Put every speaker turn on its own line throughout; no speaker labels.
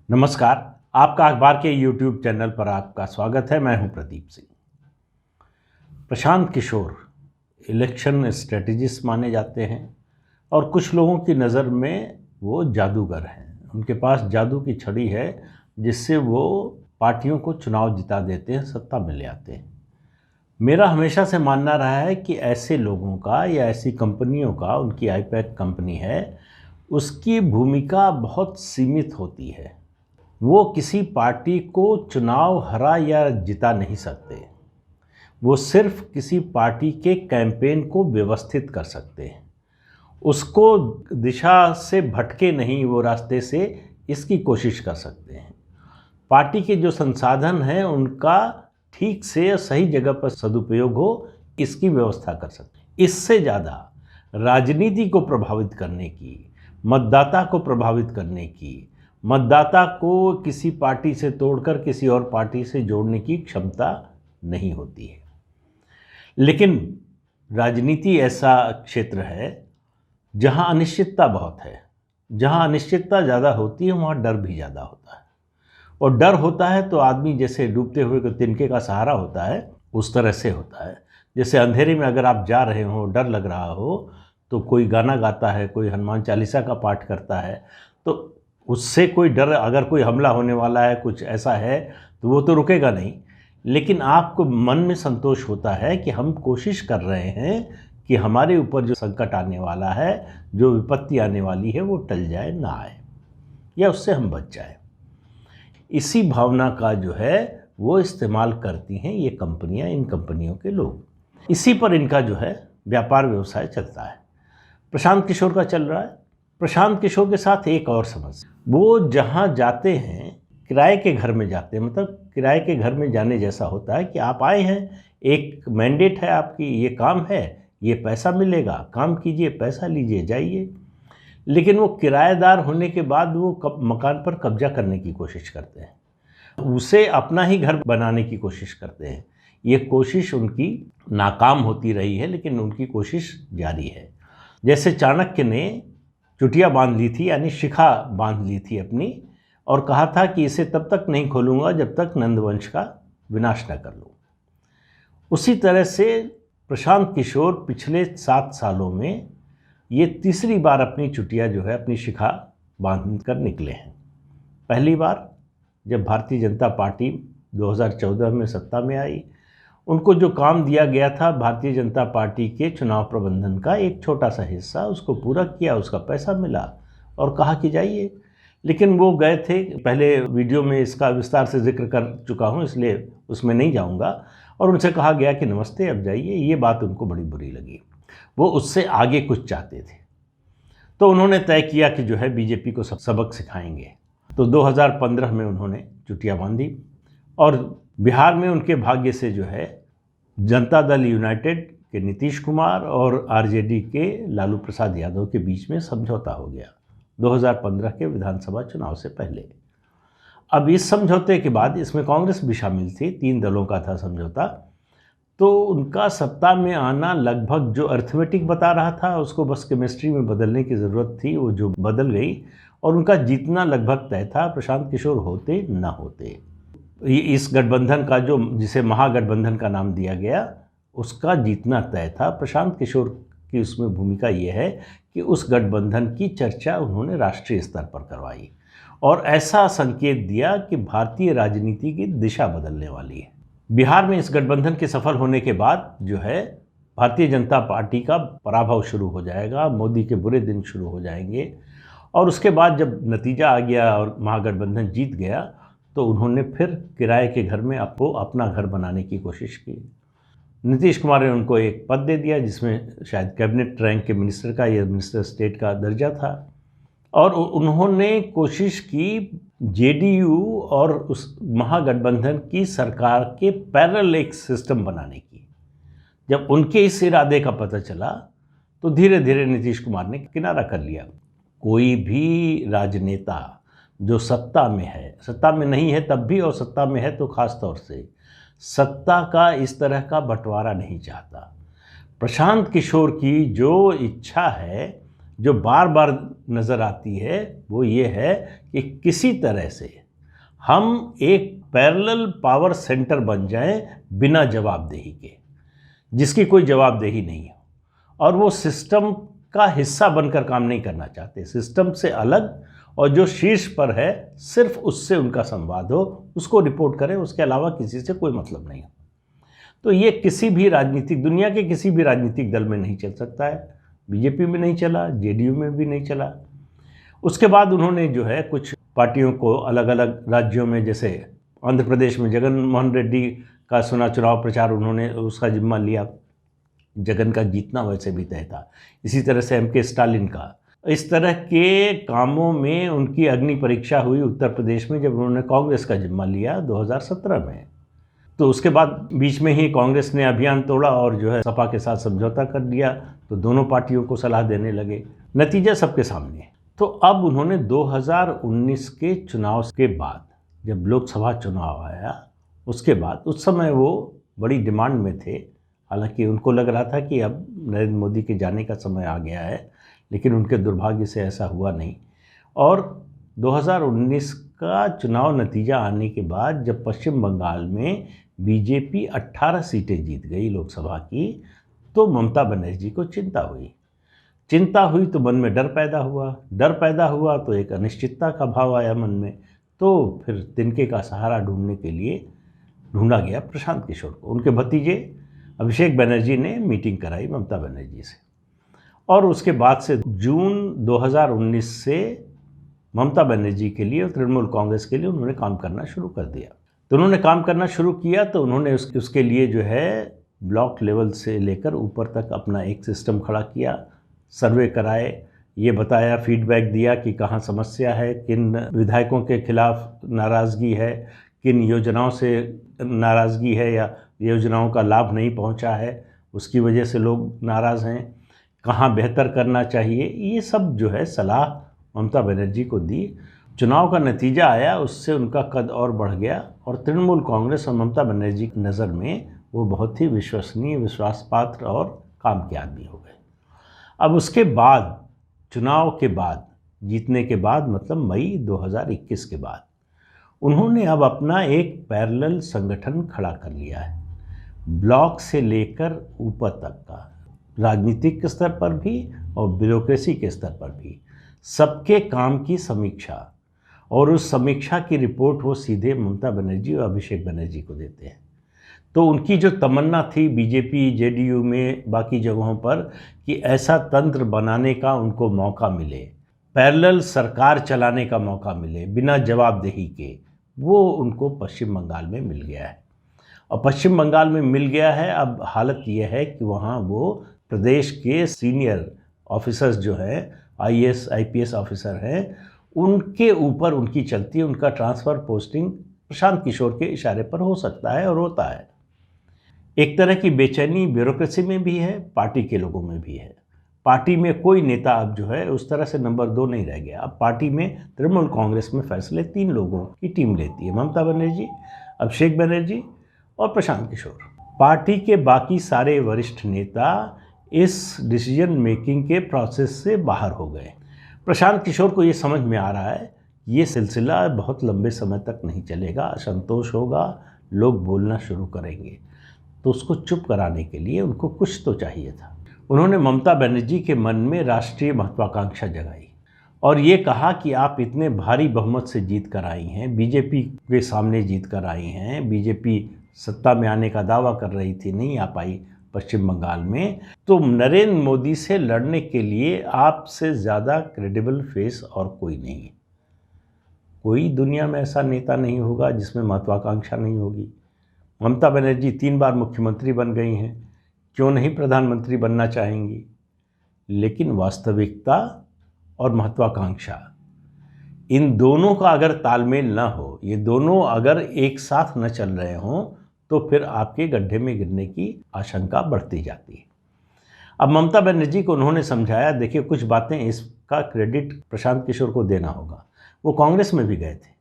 नमस्कार। आपका अखबार के YouTube चैनल पर आपका स्वागत है। मैं हूं प्रदीप सिंह। प्रशांत किशोर इलेक्शन स्ट्रेटजिस्ट माने जाते हैं और कुछ लोगों की नज़र में वो जादूगर हैं। उनके पास जादू की छड़ी है जिससे वो पार्टियों को चुनाव जिता देते हैं, सत्ता में ले आते हैं। मेरा हमेशा से मानना रहा है कि ऐसे लोगों का या ऐसी कंपनियों का, उनकी आईपैक कंपनी है, उसकी भूमिका बहुत सीमित होती है। वो किसी पार्टी को चुनाव हरा या जिता नहीं सकते। वो सिर्फ किसी पार्टी के कैंपेन को व्यवस्थित कर सकते हैं, उसको दिशा से भटके नहीं वो रास्ते से, इसकी कोशिश कर सकते हैं। पार्टी के जो संसाधन हैं उनका ठीक से सही जगह पर सदुपयोग हो, इसकी व्यवस्था कर सकते हैं। इससे ज़्यादा राजनीति को प्रभावित करने की, मतदाता को प्रभावित करने की, मतदाता को किसी पार्टी से तोड़कर किसी और पार्टी से जोड़ने की क्षमता नहीं होती है। लेकिन राजनीति ऐसा क्षेत्र है जहां अनिश्चितता बहुत है। जहां अनिश्चितता ज़्यादा होती है वहां डर भी ज़्यादा होता है, और डर होता है तो आदमी जैसे डूबते हुए को तिनके का सहारा होता है, उस तरह से होता है। जैसे अंधेरे में अगर आप जा रहे हो, डर लग रहा हो, तो कोई गाना गाता है, कोई हनुमान चालीसा का पाठ करता है, तो उससे कोई डर, अगर कोई हमला होने वाला है, कुछ ऐसा है, तो वो तो रुकेगा नहीं। लेकिन आपको मन में संतोष होता है कि हम कोशिश कर रहे हैं कि हमारे ऊपर जो संकट आने वाला है, जो विपत्ति आने वाली है, वो टल जाए, ना आए, या उससे हम बच जाए। इसी भावना का जो है वो इस्तेमाल करती हैं ये कंपनियां, इन कंपनियों के लोग। इसी पर इनका जो है व्यापार व्यवसाय चलता है। प्रशांत किशोर का चल रहा है। प्रशांत किशोर के साथ एक और समस्या, वो जहाँ जाते हैं किराए के घर में जाते हैं। मतलब किराए के घर में जाने जैसा होता है कि आप आए हैं, एक मैंडेट है आपकी, ये काम है, ये पैसा मिलेगा, काम कीजिए, पैसा लीजिए, जाइए। लेकिन वो किराएदार होने के बाद वो मकान पर कब्जा करने की कोशिश करते हैं, उसे अपना ही घर बनाने की कोशिश करते हैं। ये कोशिश उनकी नाकाम होती रही है, लेकिन उनकी कोशिश जारी है। जैसे चाणक्य ने चुटिया बांध ली थी, यानी शिखा बांध ली थी अपनी, और कहा था कि इसे तब तक नहीं खोलूँगा जब तक नंदवंश का विनाश न कर लूँ। उसी तरह से प्रशांत किशोर पिछले 7 सालों में ये तीसरी बार अपनी चुटिया जो है, अपनी शिखा बांध कर निकले हैं। पहली बार जब भारतीय जनता पार्टी 2014 में सत्ता में आई, उनको जो काम दिया गया था भारतीय जनता पार्टी के चुनाव प्रबंधन का एक छोटा सा हिस्सा, उसको पूरा किया, उसका पैसा मिला और कहा कि जाइए। लेकिन वो गए थे, पहले वीडियो में इसका विस्तार से जिक्र कर चुका हूँ, इसलिए उसमें नहीं जाऊँगा, और उनसे कहा गया कि नमस्ते, अब जाइए। ये बात उनको बड़ी बुरी लगी, वो उससे आगे कुछ चाहते थे। तो उन्होंने तय किया कि जो है बीजेपी को सबक सिखाएंगे। तो 2015 में उन्होंने चुटिया बांधी, और बिहार में उनके भाग्य से जो है जनता दल यूनाइटेड के नीतीश कुमार और आरजेडी के लालू प्रसाद यादव के बीच में समझौता हो गया 2015 के विधानसभा चुनाव से पहले। अब इस समझौते के बाद इसमें कांग्रेस भी शामिल थी, 3 दलों का था समझौता। तो उनका सत्ता में आना लगभग जो अर्थमेटिक बता रहा था, उसको बस केमिस्ट्री में बदलने की ज़रूरत थी, वो जो बदल गई, और उनका जीतना लगभग तय था, प्रशांत किशोर होते ना होते। इस गठबंधन का, जो जिसे महागठबंधन का नाम दिया गया, उसका जीतना तय था। प्रशांत किशोर की उसमें भूमिका ये है कि उस गठबंधन की चर्चा उन्होंने राष्ट्रीय स्तर पर करवाई और ऐसा संकेत दिया कि भारतीय राजनीति की दिशा बदलने वाली है। बिहार में इस गठबंधन के सफल होने के बाद जो है भारतीय जनता पार्टी का पराभव शुरू हो जाएगा, मोदी के बुरे दिन शुरू हो जाएंगे, और उसके बाद जब नतीजा आ गया और महागठबंधन जीत गया, तो उन्होंने फिर किराए के घर में आपको अपना घर बनाने की कोशिश की। नीतीश कुमार ने उनको एक पद दे दिया जिसमें शायद कैबिनेट रैंक के मिनिस्टर का या मिनिस्टर स्टेट का दर्जा था, और उन्होंने कोशिश की जेडीयू और उस महागठबंधन की सरकार के पैरेलल एक सिस्टम बनाने की। जब उनके इस इरादे का पता चला तो धीरे धीरे नीतीश कुमार ने किनारा कर लिया। कोई भी राजनेता जो सत्ता में है, सत्ता में नहीं है तब भी, और सत्ता में है तो ख़ास तौर से, सत्ता का इस तरह का बंटवारा नहीं चाहता। प्रशांत किशोर की जो इच्छा है जो बार बार नज़र आती है वो ये है कि किसी तरह से हम एक पैरेलल पावर सेंटर बन जाएं बिना जवाबदेही के, जिसकी कोई जवाबदेही नहीं हो, और वो सिस्टम का हिस्सा बनकर काम नहीं करना चाहते, सिस्टम से अलग, और जो शीर्ष पर है सिर्फ उससे उनका संवाद हो, उसको रिपोर्ट करें, उसके अलावा किसी से कोई मतलब नहीं हो। तो ये किसी भी राजनीतिक, दुनिया के किसी भी राजनीतिक दल में नहीं चल सकता है, बीजेपी में नहीं चला, जेडीयू में भी नहीं चला। उसके बाद उन्होंने जो है कुछ पार्टियों को अलग अलग राज्यों में, जैसे आंध्र प्रदेश में जगन मोहन रेड्डी का चुनाव प्रचार उन्होंने उसका जिम्मा लिया, जगन का जीतना वैसे भी तय था। इसी तरह से एम के स्टालिन का, इस तरह के कामों में उनकी अग्नि परीक्षा हुई उत्तर प्रदेश में जब उन्होंने कांग्रेस का जिम्मा लिया 2017 में। तो उसके बाद बीच में ही कांग्रेस ने अभियान तोड़ा और जो है सपा के साथ समझौता कर दिया, तो दोनों पार्टियों को सलाह देने लगे। नतीजा सबके सामने है। तो अब उन्होंने 2019 के चुनाव के बाद, जब लोकसभा चुनाव आया उसके बाद, उस समय वो बड़ी डिमांड में थे, हालांकि उनको लग रहा था कि अब नरेंद्र मोदी के जाने का समय आ गया है, लेकिन उनके दुर्भाग्य से ऐसा हुआ नहीं। और 2019 का चुनाव नतीजा आने के बाद जब पश्चिम बंगाल में बीजेपी 18 सीटें जीत गई लोकसभा की, तो ममता बनर्जी को चिंता हुई तो मन में डर पैदा हुआ तो एक अनिश्चितता का भाव आया मन में। तो फिर तिनके का सहारा ढूंढने के लिए ढूंढा गया प्रशांत किशोर को। उनके भतीजे अभिषेक बनर्जी ने मीटिंग कराई ममता बनर्जी से, और उसके बाद से जून 2019 से ममता बनर्जी के लिए और तृणमूल कांग्रेस के लिए उन्होंने काम करना शुरू कर दिया। तो उन्होंने काम करना शुरू किया तो उन्होंने उसके लिए जो है ब्लॉक लेवल से लेकर ऊपर तक अपना एक सिस्टम खड़ा किया, सर्वे कराए, ये बताया, फीडबैक दिया कि कहाँ समस्या है, किन विधायकों के खिलाफ नाराज़गी है, किन योजनाओं से नाराज़गी है या योजनाओं का लाभ नहीं पहुँचा है उसकी वजह से लोग नाराज़ हैं, कहाँ बेहतर करना चाहिए, ये सब जो है सलाह ममता बनर्जी को दी। चुनाव का नतीजा आया, उससे उनका कद और बढ़ गया और तृणमूल कांग्रेस और ममता बनर्जी की नज़र में वो बहुत ही विश्वसनीय, विश्वासपात्र और काम के आदमी हो गए। अब उसके बाद, चुनाव के बाद, जीतने के बाद, मतलब मई 2021 के बाद, उन्होंने अब अपना एक पैरेलल संगठन खड़ा कर लिया है, ब्लॉक से लेकर ऊपर तक का, राजनीतिक स्तर पर भी और ब्यूरोक्रेसी के स्तर पर भी, सबके काम की समीक्षा, और उस समीक्षा की रिपोर्ट वो सीधे ममता बनर्जी और अभिषेक बनर्जी को देते हैं। तो उनकी जो तमन्ना थी बीजेपी, जेडीयू में, बाकी जगहों पर, कि ऐसा तंत्र बनाने का उनको मौका मिले, पैरेलल सरकार चलाने का मौका मिले बिना जवाबदेही के, वो उनको पश्चिम बंगाल में मिल गया है। और पश्चिम बंगाल में मिल गया है, अब हालत यह है कि वहाँ वो प्रदेश के सीनियर ऑफिसर्स जो हैं, आईएएस आईपीएस ऑफिसर हैं, उनके ऊपर उनकी चलती है। उनका ट्रांसफ़र पोस्टिंग प्रशांत किशोर के इशारे पर हो सकता है और होता है। एक तरह की बेचैनी ब्यूरोक्रेसी में भी है, पार्टी के लोगों में भी है। पार्टी में कोई नेता अब जो है उस तरह से नंबर 2 नहीं रह गया। अब पार्टी में, तृणमूल कांग्रेस में फैसले 3 लोगों की टीम लेती है, ममता बनर्जी, अभिषेक बनर्जी और प्रशांत किशोर। पार्टी के बाकी सारे वरिष्ठ नेता इस डिसीजन मेकिंग के प्रोसेस से बाहर हो गए। प्रशांत किशोर को ये समझ में आ रहा है ये सिलसिला बहुत लंबे समय तक नहीं चलेगा, असंतोष होगा, लोग बोलना शुरू करेंगे। तो उसको चुप कराने के लिए उनको कुछ तो चाहिए था। उन्होंने ममता बनर्जी के मन में राष्ट्रीय महत्वाकांक्षा जगाई और ये कहा कि आप इतने भारी बहुमत से जीत कर आई हैं, बीजेपी के सामने जीत कर आई हैं, बीजेपी सत्ता में आने का दावा कर रही थी, नहीं आ पाई पश्चिम बंगाल में, तो नरेंद्र मोदी से लड़ने के लिए आपसे ज़्यादा क्रेडिबल फेस और कोई नहीं है। कोई दुनिया में ऐसा नेता नहीं होगा जिसमें महत्वाकांक्षा नहीं होगी। ममता बनर्जी 3 बार मुख्यमंत्री बन गई हैं, क्यों नहीं प्रधानमंत्री बनना चाहेंगी? लेकिन वास्तविकता और महत्वाकांक्षा, इन दोनों का अगर तालमेल ना हो, ये दोनों अगर एक साथ न चल रहे हों, तो फिर आपके गड्ढे में गिरने की आशंका बढ़ती जाती है। अब ममता बनर्जी को उन्होंने समझाया, देखिए कुछ बातें, इसका क्रेडिट प्रशांत किशोर को देना होगा। वो कांग्रेस में भी गए थे,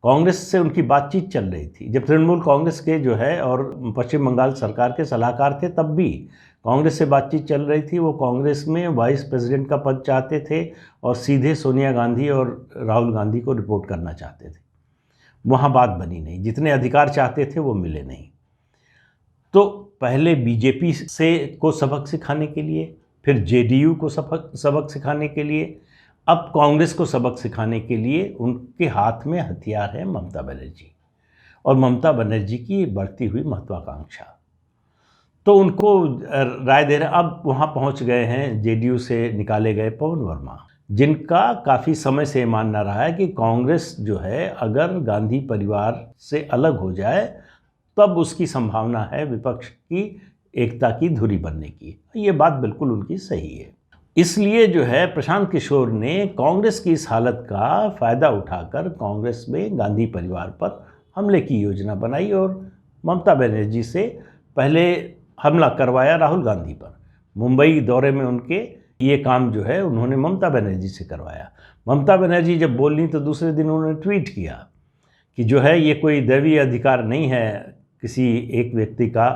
कांग्रेस से उनकी बातचीत चल रही थी। जब तृणमूल कांग्रेस के जो है और पश्चिम बंगाल सरकार के सलाहकार थे, तब भी कांग्रेस से बातचीत चल रही थी, वो कांग्रेस में वाइस प्रेसिडेंट का पद चाहते थे और सीधे सोनिया गांधी और राहुल गांधी को रिपोर्ट करना चाहते थे। वहाँ बात बनी नहीं, जितने अधिकार चाहते थे वो मिले नहीं। तो पहले बीजेपी से को सबक सिखाने के लिए, फिर जेडीयू को सबक सिखाने के लिए, अब कांग्रेस को सबक सिखाने के लिए उनके हाथ में हथियार है ममता बनर्जी और ममता बनर्जी की बढ़ती हुई महत्वाकांक्षा। तो उनको राय दे रहे। अब वहाँ पहुँच गए हैं जेडीयू से निकाले गए पवन वर्मा, जिनका काफ़ी समय से मानना रहा है कि कांग्रेस जो है अगर गांधी परिवार से अलग हो जाए तब उसकी संभावना है विपक्ष की एकता की धुरी बनने की। ये बात बिल्कुल उनकी सही है। इसलिए जो है प्रशांत किशोर ने कांग्रेस की इस हालत का फ़ायदा उठाकर कांग्रेस में गांधी परिवार पर हमले की योजना बनाई और ममता बनर्जी से पहले हमला करवाया राहुल गांधी पर। मुंबई दौरे में उनके ये काम जो है उन्होंने ममता बनर्जी से करवाया। ममता बनर्जी जब बोली तो दूसरे दिन उन्होंने ट्वीट किया कि जो है ये कोई दैवीय अधिकार नहीं है किसी एक व्यक्ति का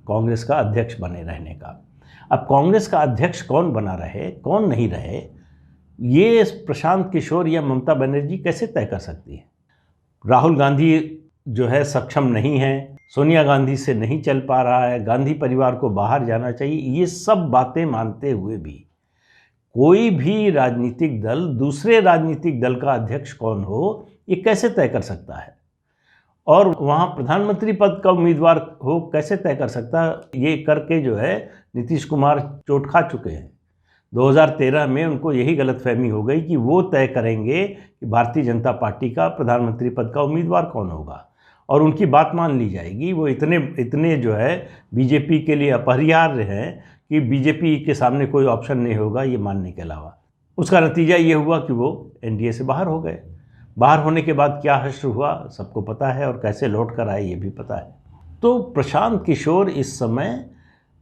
कांग्रेस का अध्यक्ष बने रहने का। अब कांग्रेस का अध्यक्ष कौन बना रहे कौन नहीं रहे, ये प्रशांत किशोर या ममता बनर्जी कैसे तय कर सकती है। राहुल गांधी जो है सक्षम नहीं है, सोनिया गांधी से नहीं चल पा रहा है, गांधी परिवार को बाहर जाना चाहिए। ये सब बातें मानते हुए भी कोई भी राजनीतिक दल दूसरे राजनीतिक दल का अध्यक्ष कौन हो ये कैसे तय कर सकता है, और वहाँ प्रधानमंत्री पद का उम्मीदवार हो कैसे तय कर सकता है। ये करके जो है नीतीश कुमार चोट खा चुके हैं। 2013 में उनको यही गलतफहमी हो गई कि वो तय करेंगे कि भारतीय जनता पार्टी का प्रधानमंत्री पद का उम्मीदवार कौन होगा और उनकी बात मान ली जाएगी। वो इतने जो है बीजेपी के लिए अपरिहार्य हैं कि बीजेपी के सामने कोई ऑप्शन नहीं होगा ये मानने के अलावा। उसका नतीजा ये हुआ कि वो एनडीए से बाहर हो गए। बाहर होने के बाद क्या हश्र हुआ सबको पता है और कैसे लौट कर आए ये भी पता है। तो प्रशांत किशोर इस समय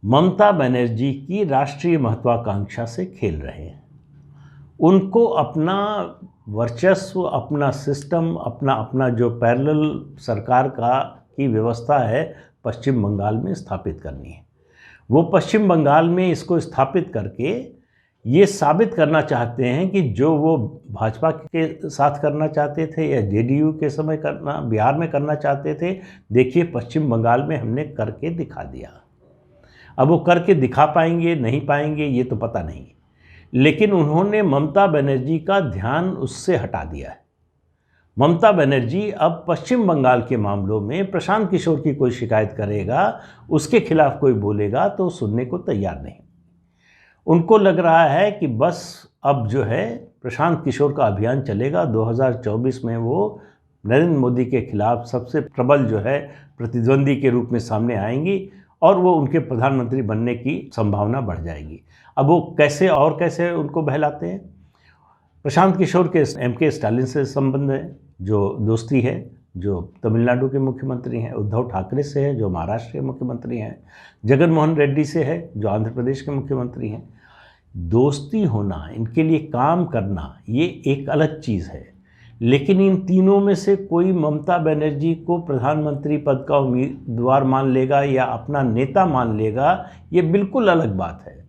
ममता बनर्जी की राष्ट्रीय महत्वाकांक्षा से खेल रहे हैं। उनको अपना वर्चस्व, अपना सिस्टम, अपना जो पैरेलल सरकार की व्यवस्था है पश्चिम बंगाल में स्थापित करनी है। वो पश्चिम बंगाल में इसको स्थापित करके ये साबित करना चाहते हैं कि जो वो भाजपा के साथ करना चाहते थे या जेडीयू के समय करना बिहार में करना चाहते थे, देखिए पश्चिम बंगाल में हमने करके दिखा दिया। अब वो करके दिखा पाएंगे नहीं पाएंगे ये तो पता नहीं, लेकिन उन्होंने ममता बनर्जी का ध्यान उससे हटा दिया है। ममता बनर्जी अब पश्चिम बंगाल के मामलों में प्रशांत किशोर की कोई शिकायत करेगा, उसके खिलाफ कोई बोलेगा तो सुनने को तैयार नहीं। उनको लग रहा है कि बस अब जो है प्रशांत किशोर का अभियान चलेगा। 2024 में वो नरेंद्र मोदी के खिलाफ सबसे प्रबल जो है प्रतिद्वंदी के रूप में सामने आएंगी और वो उनके प्रधानमंत्री बनने की संभावना बढ़ जाएगी। अब वो कैसे उनको बहलाते हैं। प्रशांत किशोर के एमके स्टालिन से संबंध है, जो दोस्ती है, जो तमिलनाडु के मुख्यमंत्री हैं, उद्धव ठाकरे से है जो महाराष्ट्र के मुख्यमंत्री हैं, जगन मोहन रेड्डी से है जो आंध्र प्रदेश के मुख्यमंत्री हैं। दोस्ती होना, इनके लिए काम करना ये एक अलग चीज़ है, लेकिन इन तीनों में से कोई ममता बनर्जी को प्रधानमंत्री पद का उम्मीदवार मान लेगा या अपना नेता मान लेगा, ये बिल्कुल अलग बात है।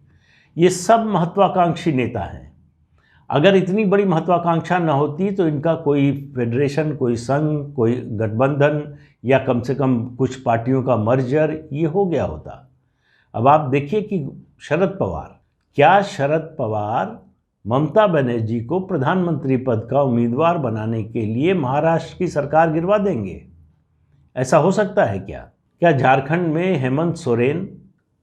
ये सब महत्वाकांक्षी नेता हैं। अगर इतनी बड़ी महत्वाकांक्षा न होती तो इनका कोई फेडरेशन, कोई संघ, कोई गठबंधन या कम से कम कुछ पार्टियों का मर्जर ये हो गया होता। अब आप देखिए कि शरद पवार ममता बनर्जी को प्रधानमंत्री पद का उम्मीदवार बनाने के लिए महाराष्ट्र की सरकार गिरवा देंगे। ऐसा हो सकता है क्या झारखंड में हेमंत सोरेन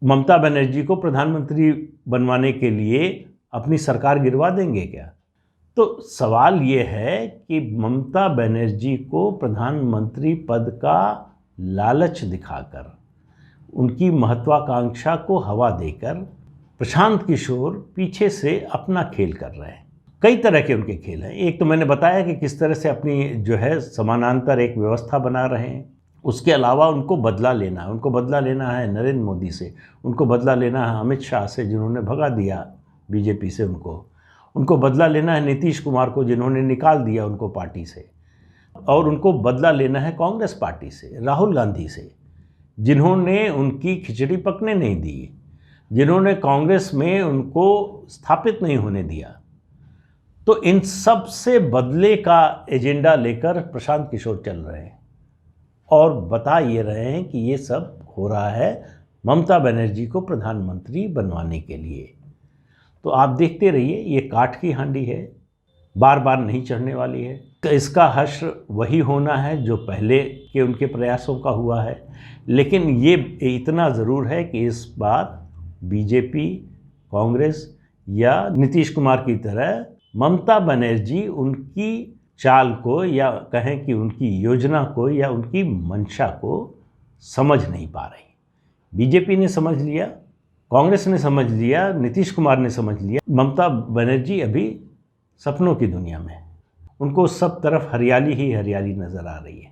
ममता बनर्जी को प्रधानमंत्री बनवाने के लिए अपनी सरकार गिरवा देंगे क्या? तो सवाल ये है कि ममता बनर्जी को प्रधानमंत्री पद का लालच दिखाकर, उनकी महत्वाकांक्षा को हवा देकर प्रशांत किशोर पीछे से अपना खेल कर रहे हैं। कई तरह के उनके खेल हैं। एक तो मैंने बताया कि किस तरह से अपनी जो है समानांतर एक व्यवस्था बना रहे हैं। उसके अलावा उनको बदला लेना है नरेंद्र मोदी से, उनको बदला लेना है अमित शाह से जिन्होंने भगा दिया बीजेपी से, उनको बदला लेना है नीतीश कुमार को जिन्होंने निकाल दिया उनको पार्टी से, और उनको बदला लेना है कांग्रेस पार्टी से, राहुल गांधी से, जिन्होंने उनकी खिचड़ी पकने नहीं दी। जिन्होंने कांग्रेस में उनको स्थापित नहीं होने दिया। तो इन सब से बदले का एजेंडा लेकर प्रशांत किशोर चल रहे हैं और बता ये रहे हैं कि ये सब हो रहा है ममता बनर्जी को प्रधानमंत्री बनवाने के लिए। तो आप देखते रहिए, ये काठ की हांडी है, बार बार नहीं चढ़ने वाली है। तो इसका हश्र वही होना है जो पहले के उनके प्रयासों का हुआ है। लेकिन ये इतना ज़रूर है कि इस बार बीजेपी, कांग्रेस या नीतीश कुमार की तरह ममता बनर्जी उनकी चाल को या कहें कि उनकी योजना को या उनकी मंशा को समझ नहीं पा रही। बीजेपी ने समझ लिया, कांग्रेस ने समझ लिया, नीतीश कुमार ने समझ लिया, ममता बनर्जी अभी सपनों की दुनिया में है। उनको सब तरफ हरियाली ही हरियाली नज़र आ रही है।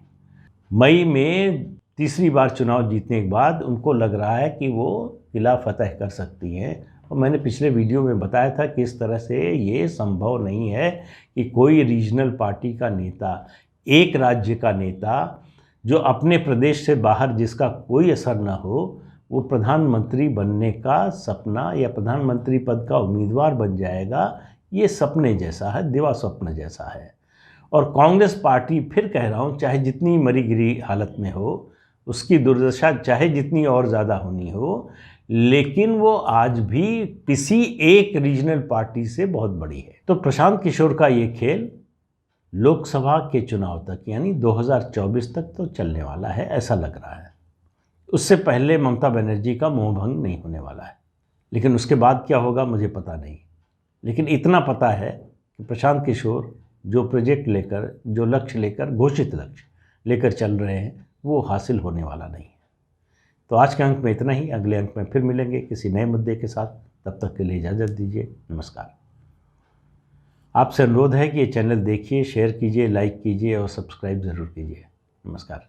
मई में तीसरी बार चुनाव जीतने के बाद उनको लग रहा है कि वो किला फतह कर सकती हैं। और मैंने पिछले वीडियो में बताया था कि इस तरह से ये संभव नहीं है कि कोई रीजनल पार्टी का नेता, एक राज्य का नेता जो अपने प्रदेश से बाहर जिसका कोई असर ना हो, वो प्रधानमंत्री बनने का सपना या प्रधानमंत्री पद का उम्मीदवार बन जाएगा। ये सपने जैसा है, दिवा स्वप्न जैसा है। और कांग्रेस पार्टी, फिर कह रहा हूँ, चाहे जितनी मरी गिरी हालत में हो, उसकी दुर्दशा चाहे जितनी और ज़्यादा होनी हो, लेकिन वो आज भी किसी एक रीजनल पार्टी से बहुत बड़ी है। तो प्रशांत किशोर का ये खेल लोकसभा के चुनाव तक यानी 2024 तक तो चलने वाला है, ऐसा लग रहा है। उससे पहले ममता बनर्जी का मोहभंग नहीं होने वाला है। लेकिन उसके बाद क्या होगा मुझे पता नहीं। लेकिन इतना पता है कि प्रशांत किशोर जो प्रोजेक्ट लेकर, जो लक्ष्य लेकर, घोषित लक्ष्य लेकर चल रहे हैं, वो हासिल होने वाला नहीं है। तो आज के अंक में इतना ही। अगले अंक में फिर मिलेंगे किसी नए मुद्दे के साथ। तब तक के लिए इजाज़त दीजिए। नमस्कार। आपसे अनुरोध है कि ये चैनल देखिए, शेयर कीजिए, लाइक कीजिए और सब्सक्राइब ज़रूर कीजिए। नमस्कार।